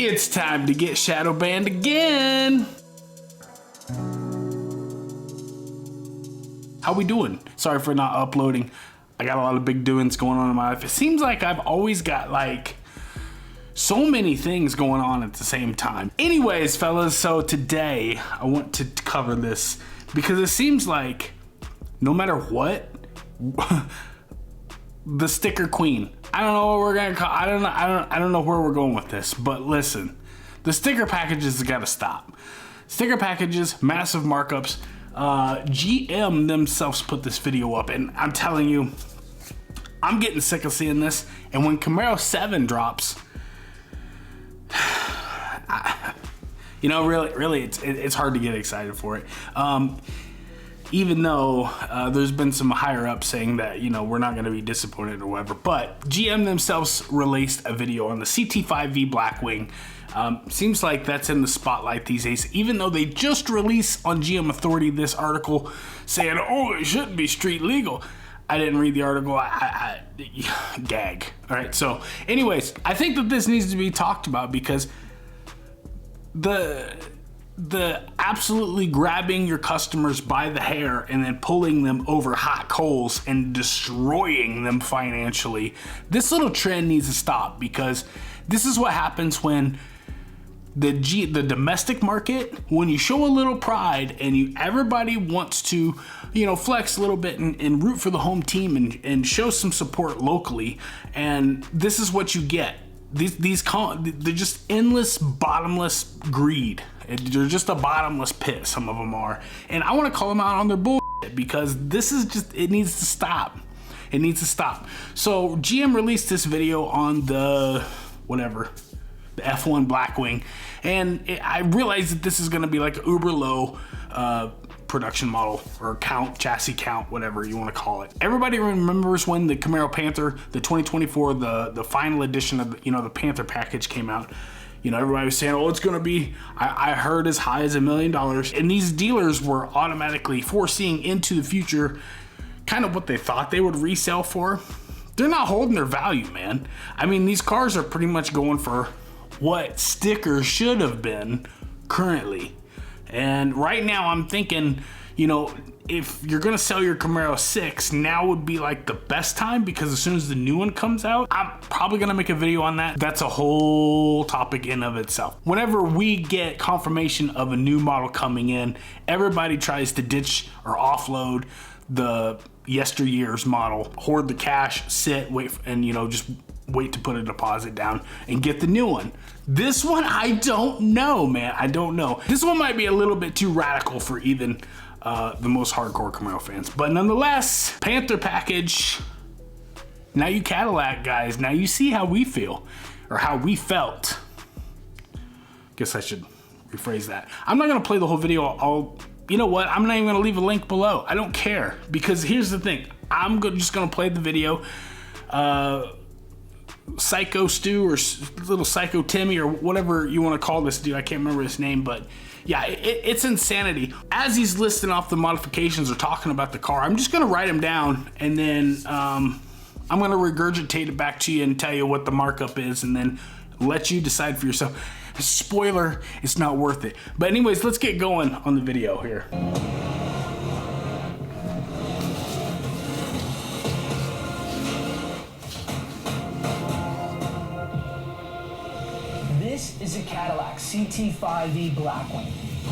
It's time to get shadow banned again. How we doing? Sorry for not uploading. I got a lot of big doings going on in my life. It seems like I've always got like so many things going on at the same time. Anyways, fellas, so today I want to cover this because it seems like no matter what, the sticker queen. I don't know what we're gonna call. I don't know where we're going with this. But listen, the sticker packages have got to stop. Sticker packages, massive markups. GM themselves put this video up, and I'm telling you, I'm getting sick of seeing this. And when Camaro 7 drops, really, it's hard to get excited for it. Even though there's been some higher ups saying that, we're not going to be disappointed or whatever. But GM themselves released a video on the CT5V Blackwing. Seems like that's in the spotlight these days, even though they just released on GM Authority this article saying, oh, it shouldn't be street legal. I didn't read the article. I gag. All right. So anyways, I think that this needs to be talked about because the absolutely grabbing your customers by the hair and then pulling them over hot coals and destroying them financially, this little trend needs to stop, because this is what happens when the domestic market, when you show a little pride and everybody wants to, flex a little bit and root for the home team and show some support locally, and this is what you get. They're just endless, bottomless greed. They're just a bottomless pit, some of them are. And I want to call them out on their bullshit, because this is just, it needs to stop. It needs to stop. So GM released this video on the F1 Blackwing, and I realized that this is going to be like an uber low production model or chassis count, whatever you want to call it. Everybody remembers when the Camaro Panther, the 2024, the final edition of the Panther package came out. Everybody was saying, oh, it's going to be, I heard, as high as $1 million. And these dealers were automatically foreseeing into the future kind of what they thought they would resell for. They're not holding their value, man. I mean, these cars are pretty much going for what stickers should have been currently. And right now I'm thinking, if you're gonna sell your Camaro 6, now would be like the best time, because as soon as the new one comes out, I'm probably gonna make a video on that. That's a whole topic in of itself. Whenever we get confirmation of a new model coming in, everybody tries to ditch or offload the yesteryear's model, hoard the cash, sit, wait, and just wait to put a deposit down and get the new one. This one, I don't know, man. I don't know. This one might be a little bit too radical for even the most hardcore Camaro fans. But nonetheless, Panther package. Now you Cadillac guys, now you see how we feel, or how we felt. Guess I should rephrase that. I'm not gonna play the whole video. You know what? I'm not even gonna leave a link below. I don't care, because here's the thing. I'm just gonna play the video. Psycho Stu or little Psycho Timmy or whatever you want to call this dude, I can't remember his name, but yeah, it's insanity. As he's listing off the modifications or talking about the car, I'm just gonna write them down, and then I'm gonna regurgitate it back to you and tell you what the markup is, and then let you decide for yourself. Spoiler, it's not worth it. But anyways, let's get going on the video here. This is a Cadillac CT5V Blackwing,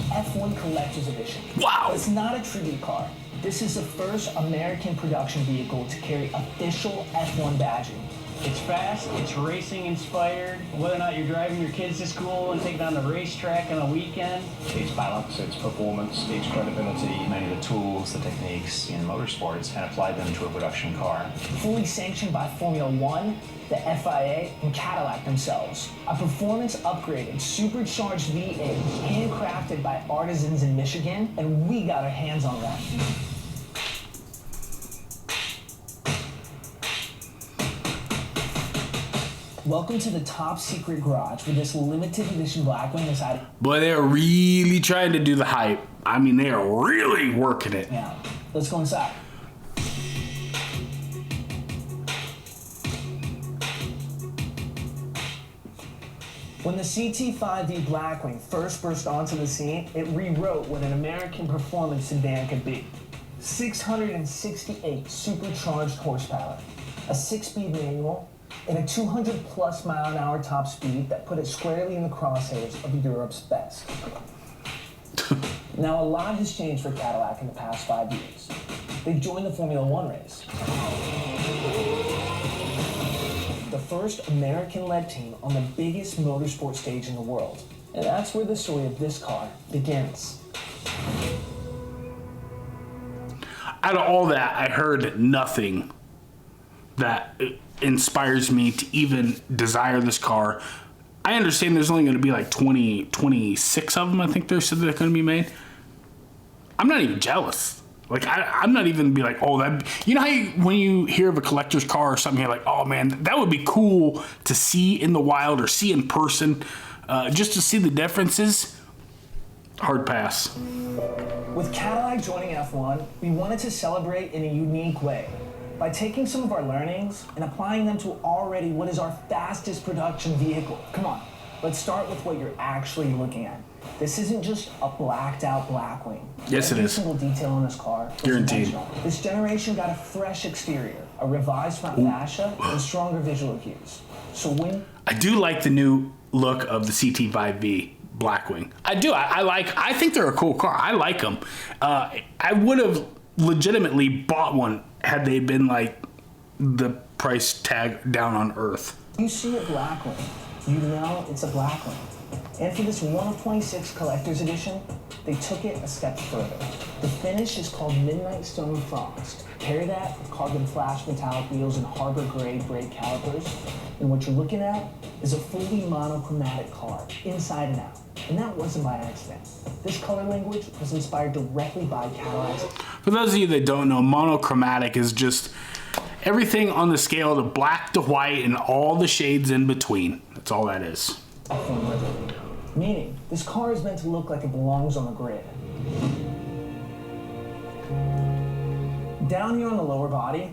F1 Collector's Edition. Wow! But it's not a tribute car. This is the first American production vehicle to carry official F1 badging. It's fast, it's racing inspired. Whether or not you're driving your kids to school and taking on the racetrack on a weekend. It's balance, it's performance, it's credibility. Many of the tools, the techniques in motorsports, and apply them to a production car. Fully sanctioned by Formula One, the FIA, and Cadillac themselves. A performance-upgraded, supercharged V8, handcrafted by artisans in Michigan, and we got our hands on that. Welcome to the top secret garage where this limited edition Blackwing is added. Boy, they're really trying to do the hype. I mean, they are really working it. Yeah, let's go inside. When the CT5V Blackwing first burst onto the scene, it rewrote what an American performance sedan could be. 668 supercharged horsepower, a 6-speed manual, and a 200+ mile-an-hour top speed that put it squarely in the crosshairs of Europe's best. Now, a lot has changed for Cadillac in the past 5 years. They joined the Formula One race. The first American-led team on the biggest motorsport stage in the world. And that's where the story of this car begins. Out of all that, I heard nothing that inspires me to even desire this car. I understand there's only going to be like 26 of them, I think they said they're going to be made. I'm not even jealous. Like, I'm not even be like, oh, that... You know how when you hear of a collector's car or something, you're like, oh, man, that would be cool to see in the wild or see in person, just to see the differences? Hard pass. With Cadillac joining F1, we wanted to celebrate in a unique way by taking some of our learnings and applying them to already what is our fastest production vehicle. Come on, let's start with what you're actually looking at. This isn't just a blacked out Blackwing. Yes, it is. Every single detail on this car was Guaranteed. intentional. This generation got a fresh exterior, a revised front fascia, and stronger visual cues. So when... I do like the new look of the CT5V Blackwing. I do. I think they're a cool car. I like them. I would have legitimately bought one had they been like the price tag down on earth. you see a Blackwing, you know it's a Blackwing. And for this 1 of 26 collector's edition, they took it a step further. The finish is called Midnight Stone Frost. Pair that with carbon flash metallic wheels and Harbor Gray brake calipers, and what you're looking at is a fully monochromatic car, inside and out. And that wasn't by accident. This color language was inspired directly by Cadillac's. For those of you that don't know, monochromatic is just everything on the scale of black to white and all the shades in between. That's all that is. Meaning, this car is meant to look like it belongs on the grid. Down here on the lower body,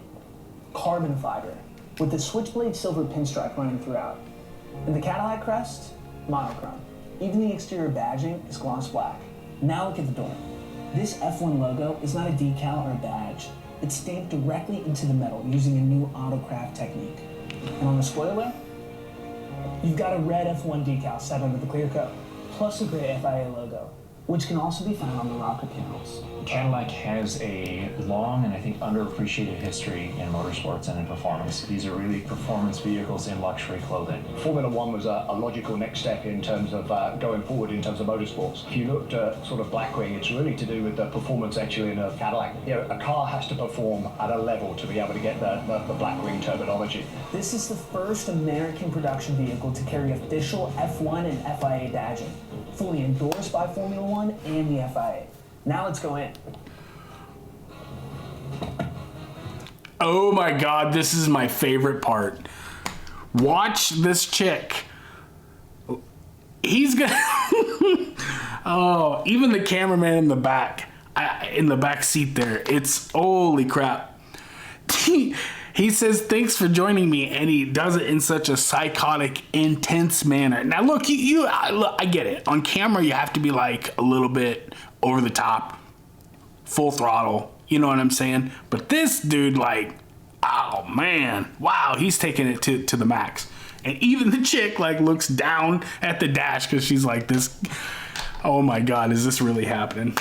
carbon fiber, with the switchblade silver pinstripe running throughout. And the Cadillac crest, monochrome. Even the exterior badging is gloss black. Now look at the door. This F1 logo is not a decal or a badge. It's stamped directly into the metal using a new autocraft technique. And on the spoiler, you've got a red F1 decal set under the clear coat, plus a gray FIA logo, which can also be found on the rocker panels. Cadillac has a long and I think underappreciated history in motorsports and in performance. These are really performance vehicles in luxury clothing. Formula One was a logical next step in terms of going forward in terms of motorsports. If you looked at sort of Blackwing, it's really to do with the performance actually in a Cadillac. You know, a car has to perform at a level to be able to get the Blackwing terminology. This is the first American production vehicle to carry official F1 and FIA badging, fully endorsed by Formula One and the FIA. Now let's go in. Oh my God, this is my favorite part. Watch this chick. He's gonna. Oh, even the cameraman in the back seat there. It's holy crap. He says, "Thanks for joining me," and he does it in such a psychotic, intense manner. Now, look, I get it. On camera, you have to be like a little bit over the top, full throttle. You know what I'm saying? But this dude, like, oh man, wow, he's taking it to the max. And even the chick, like, looks down at the dash because she's like, this. Oh my God, is this really happening?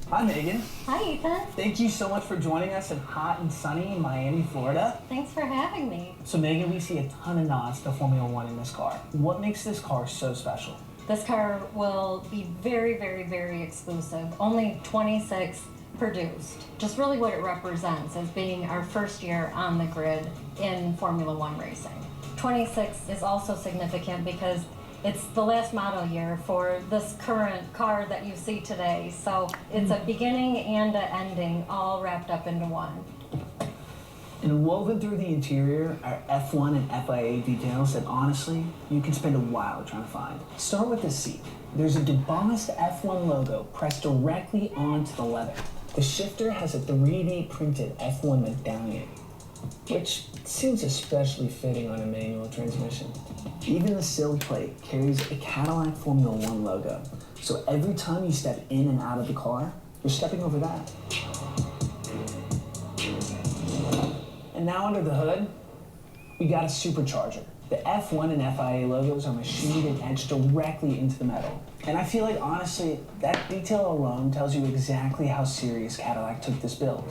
Hi, Megan. Hi, Ethan. Thank you so much for joining us in hot and sunny Miami, Florida. Thanks for having me. So, Megan, we see a ton of nods to Formula One in this car. What makes this car so special? This car will be very, very, very exclusive. Only 26 produced. Just really what it represents as being our first year on the grid in Formula One racing. 26 is also significant because it's the last model year for this current car that you see today. So it's a beginning and an ending all wrapped up into one. And woven through the interior are F1 and FIA details that honestly, you can spend a while trying to find. Start with the seat. There's a embossed F1 logo pressed directly onto the leather. The shifter has a 3D printed F1 medallion, which seems especially fitting on a manual transmission. Even the sill plate carries a Cadillac Formula One logo. So every time you step in and out of the car, you're stepping over that. And now under the hood, we got a supercharger. The F1 and FIA logos are machined and etched directly into the metal. And I feel like, honestly, that detail alone tells you exactly how serious Cadillac took this build.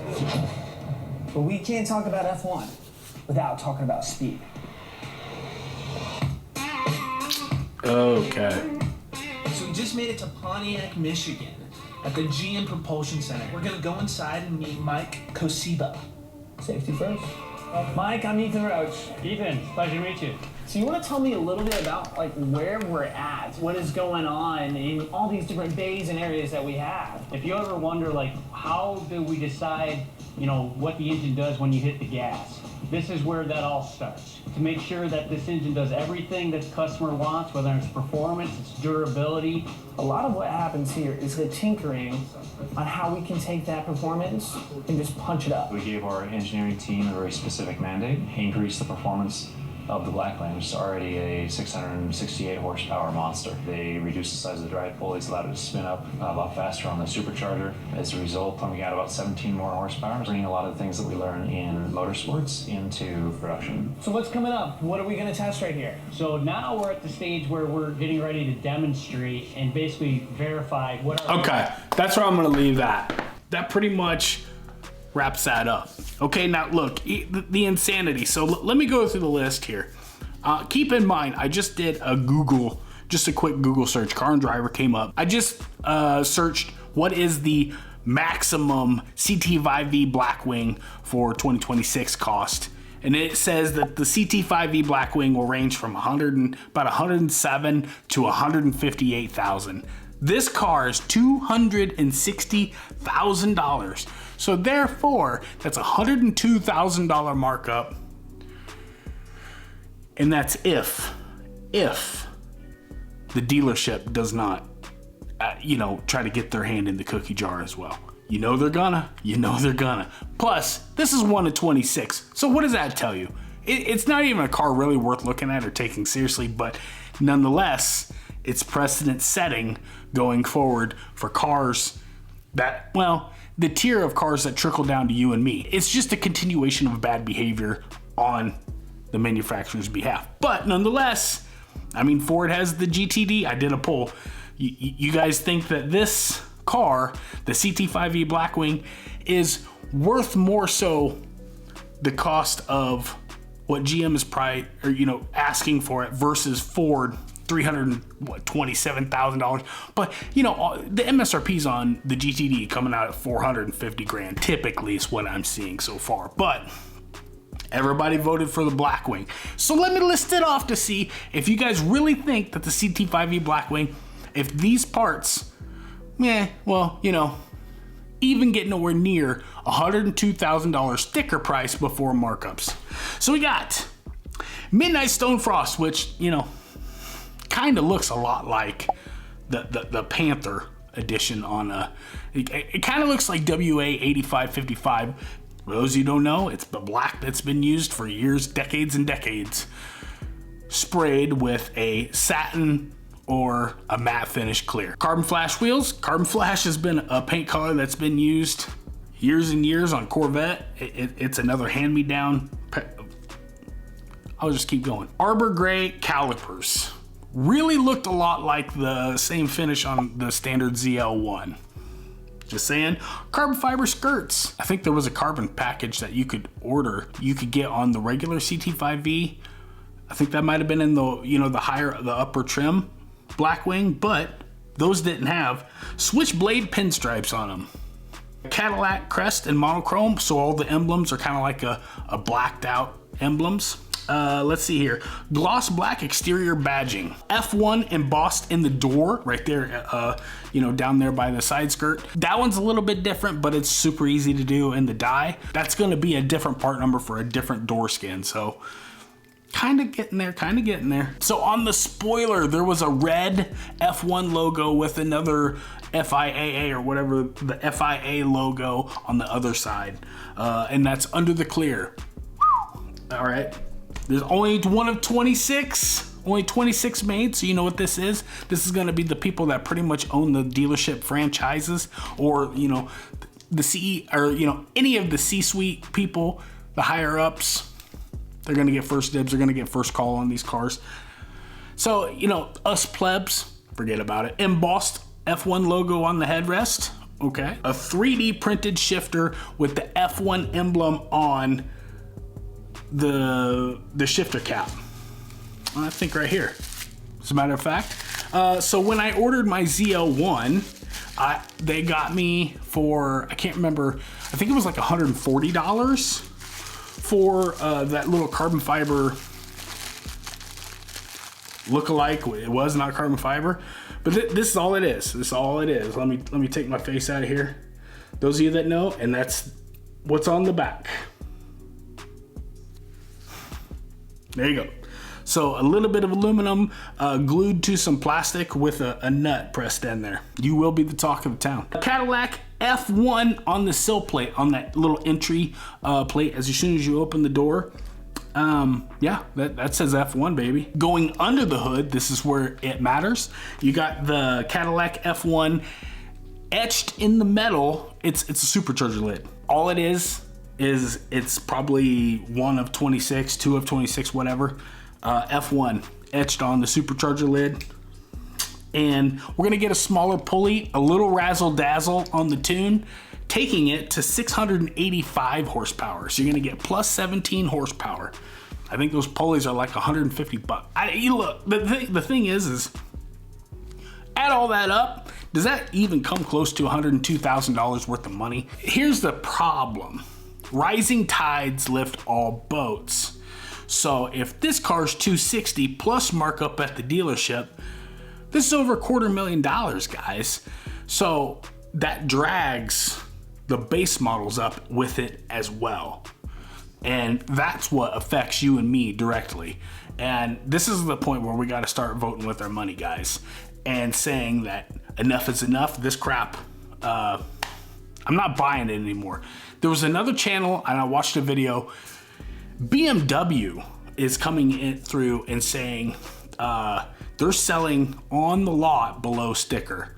But we can't talk about F1 without talking about speed. Okay. So we just made it to Pontiac, Michigan, at the GM Propulsion Center. We're gonna go inside and meet Mike Kosiba. Safety first. Mike, I'm Ethan Roach. Ethan, pleasure to meet you. So you want to tell me a little bit about like where we're at, what is going on in all these different bays and areas that we have? If you ever wonder, like, how do we decide, what the engine does when you hit the gas? This is where that all starts. To make sure that this engine does everything that the customer wants, whether it's performance, it's durability. A lot of what happens here is the tinkering on how we can take that performance and just punch it up. We gave our engineering team a very specific mandate: increase the performance of the Blackwing, which is already a 668 horsepower monster. They reduced the size of the drive pulleys, allowed it to spin up a lot faster on the supercharger. As a result, we got about 17 more horsepower, bringing a lot of the things that we learn in motorsports into production. So what's coming up? What are we going to test right here? So now we're at the stage where we're getting ready to demonstrate and basically verify what our... Okay, that's where I'm gonna leave that. That pretty much wraps that up. Okay, now look, the insanity. So let me go through the list here. Keep in mind, I just did just a quick Google search. Car and Driver came up. I just searched what is the maximum CT5V Blackwing for 2026 cost. And it says that the CT5V Blackwing will range from about 107 to 158,000. This car is $260,000. So therefore, that's a $102,000 markup. And that's if the dealership does not, try to get their hand in the cookie jar as well. You know they're gonna. Plus, this is 1 of 26. So what does that tell you? It's not even a car really worth looking at or taking seriously, but nonetheless, it's precedent setting going forward for cars that, the tier of cars that trickle down to you and me. It's just a continuation of bad behavior on the manufacturer's behalf. But nonetheless, Ford has the GTD. I did a poll. You guys think that this car, the CT5V Blackwing, is worth more so the cost of what GM is asking for it versus Ford $327,000, but the MSRP's on the GTD coming out at $450,000 typically is what I'm seeing so far, but everybody voted for the Blackwing. So let me list it off to see if you guys really think that the CT5V Blackwing, if these parts, even get nowhere near $102,000 sticker price before markups. So we got Midnight Stone Frost, which kind of looks a lot like the Panther edition on it kind of looks like WA 8555. For those you don't know, it's the black that's been used for years, decades and decades, sprayed with a satin or a matte finish clear. Carbon flash wheels. Carbon flash has been a paint color that's been used years and years on Corvette. It's another hand-me-down. I'll just keep going. Arbor gray calipers. Really looked a lot like the same finish on the standard ZL1. Just saying. Carbon fiber skirts. I think there was a carbon package that you could order. You could get on the regular CT5V. I think that might have been in the upper trim Blackwing, but those didn't have switchblade pinstripes on them. Cadillac crest and monochrome, so all the emblems are kind of like a blacked out emblems. Let's see here. Gloss black exterior badging. F1 embossed in the door right there, down there by the side skirt. That one's a little bit different, but it's super easy to do in the die. That's going to be a different part number for a different door skin. So kind of getting there. So on the spoiler, there was a red F1 logo with another FIAA or whatever, the FIA logo on the other side. And that's under the clear. All right. There's only 1 of 26 Only 26 made, so you know what this is. This is gonna be the people that pretty much own the dealership franchises, or you know, the CE, or you know, any of the C-suite people, the higher ups. They're gonna get first dibs. They're gonna get first call on these cars. So you know, us plebs, forget about it. Embossed F1 logo on the headrest. Okay, a 3D printed shifter with the F1 emblem on the shifter cap. I think right here, as a matter of fact. So when I ordered my ZL1, they got me for, I can't remember, I think it was like $140 for that little carbon fiber look-alike. It was not carbon fiber, but this is all it is. This is all it is. Let me take my face out of here. Those of you that know, and that's what's on the back. There you go. So a little bit of aluminum glued to some plastic with a nut pressed in there. You will be the talk of the town. Cadillac F1 on the sill plate, on that little entry plate as soon as you open the door. Yeah, that says F1, baby. Going under the hood, this is where it matters. You got the Cadillac F1 etched in the metal. It's a supercharger lid. All it is it's probably 1 of 26, 2 of 26, whatever. F1 etched on the supercharger lid. And we're gonna get a smaller pulley, a little razzle dazzle on the tune, taking it to 685 horsepower. So you're gonna get plus 17 horsepower. I think those pulleys are like 150 bucks. Look, the thing is add all that up, does that even come close to $102,000 worth of money? Here's the problem. Rising tides lift all boats. So if this car's $260 plus markup at the dealership, this is over $250,000, guys. So that drags the base models up with it as well. And that's what affects you and me directly. And this is the point where we got to start voting with our money, guys, and saying that enough is enough. This crap, I'm not buying it anymore. There was another channel, and I watched a video. BMW is coming in through and saying they're selling on the lot below sticker.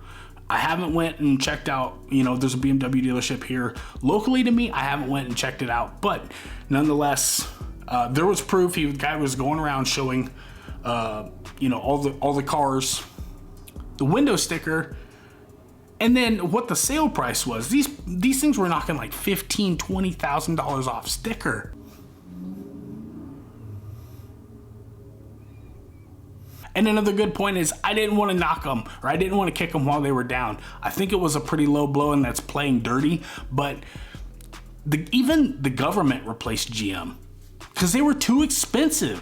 I haven't went and checked out, you know, there's a BMW dealership here locally to me. I haven't went and checked it out, but nonetheless, there was proof. The guy was going around showing, you know, all the cars, the window sticker, and then what the sale price was. These things were knocking like $15,000, $20,000 off sticker. And another good point is I didn't want to knock them, or I didn't want to kick them while they were down. I think it was a pretty low blow, and that's playing dirty. But even the government replaced GM because they were too expensive.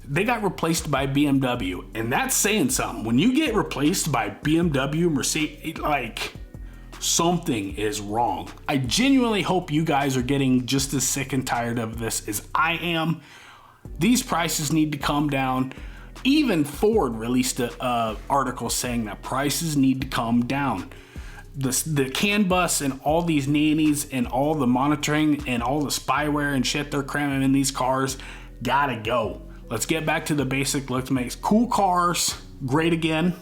They got replaced by BMW, and that's saying something. When you get replaced by BMW, Mercedes, like, something is wrong. I genuinely hope you guys are getting just as sick and tired of this as I am. These prices need to come down. Even Ford released an article saying that prices need to come down. The CAN bus and all these nannies and all the monitoring and all the spyware and shit they're cramming in these cars gotta go. Let's get back to the basic. Let's make cool cars great again.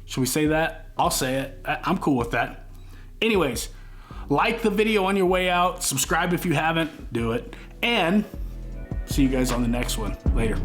Should we say that? I'll say it. I'm cool with that. Anyways, like the video on your way out. Subscribe if you haven't. Do it. And see you guys on the next one. Later.